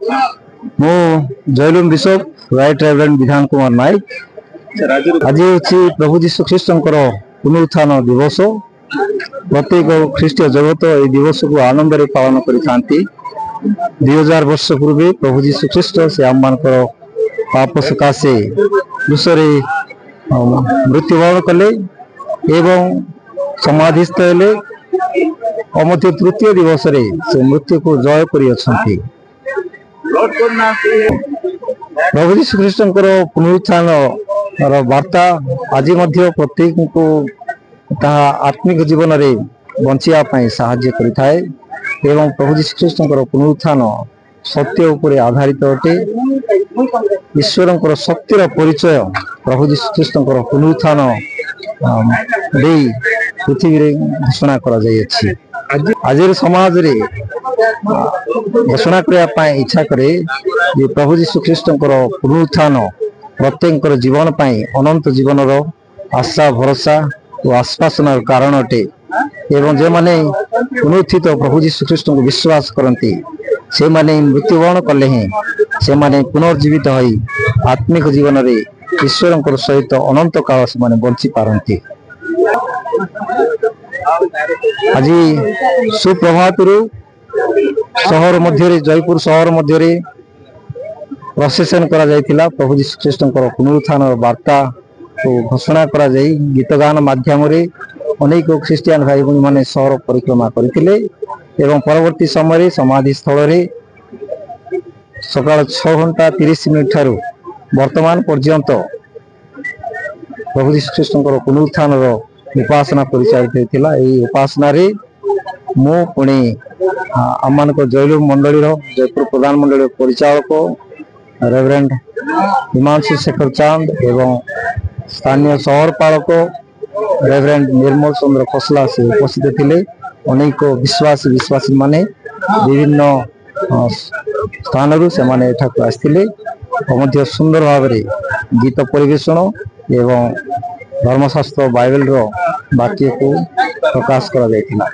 मु जयलुम bishop right reverend विधान कुमार नायक। आज हूँ प्रभु जीशु ख्रीष्टर पुनरुत्थान दिवस। प्रत्येक ख्रीष्टीय जगत यह दिवस को आनंद रे पालन करि 2000 वर्ष पूर्व प्रभु जीशु ख्रीष्ट से आम मान पाप सकाशे क्रूसरे मृत्युवरण कले एवं समाधिस्थ हेले अमध्य तृतीय दिवस रे से मृत्यु को जय करि अछंती। प्रभु जीशु ख्रीष्टर पुनरुत्थान वार्ता आज मध्य प्रत्येक को ताहा आत्मिक जीवन रे बंचिया पई सहाय्य करिथाए एवं प्रभु जीशु ख्रीष्टर पुनरुत्थान सत्य उपरे आधारित अटे। ईश्वर शक्तिर परिचय प्रभु जीशु ख्रीष्टर पुनरुत्थान दे पृथ्वी रे घोषणा करा जाय अछि। आज समाज रे घोषणा करने इच्छा करे जे प्रभु जीशु ख्रीष्टर पुनरुत्थान प्रत्येक जीवन पाई अनंत जीवन आशा भरोसा और आश्वासन कारण अटे एवं जो माने पुनरुत्थित प्रभु जीशु ख्रीष्ट को विश्वास करती से माने मृत्युवरण कले ही से माने पुनर्जीवित होई आत्मिक जीवन रे ईश्वर सहित अनंत काल से माने बंची पारंती। आज सुप्रभात शहर मध्य जयपुर शहर मध्य प्रोसेसन करा जायतिला प्रभु जीशु ख्रीष्टर पुनरुत्थान वार्ता को घोषणा करा जाई गीत गान माध्यम रे अनेक ख्रीस्टियन भाई भूमि माने शहर परिक्रमा करथिले एवं परवर्ती समय समाधि स्थल रे सकाळ 6:30 ठारू वर्तमान पर्यंत प्रभु जीशु ख्रीष्टर पुनरुत्थान उपासना परिचालित होता। यही उपासना रे मु पुणी आम जयलुम मंडली जयपुर प्रधान मंडली परिचालक रेवरेंड हिमांशु शेखर चांद एवं स्थानीय शहर पालक रेवरेंड निर्मल चंद्र खसला से उपस्थित थे। अनेक विश्वासी माने विभिन्न स्थान से माने आसते सुंदर भाव गीत परिवेषण एवं धर्मशास्त्र बाइबल वाक्य को प्रकाश करा जायतिला।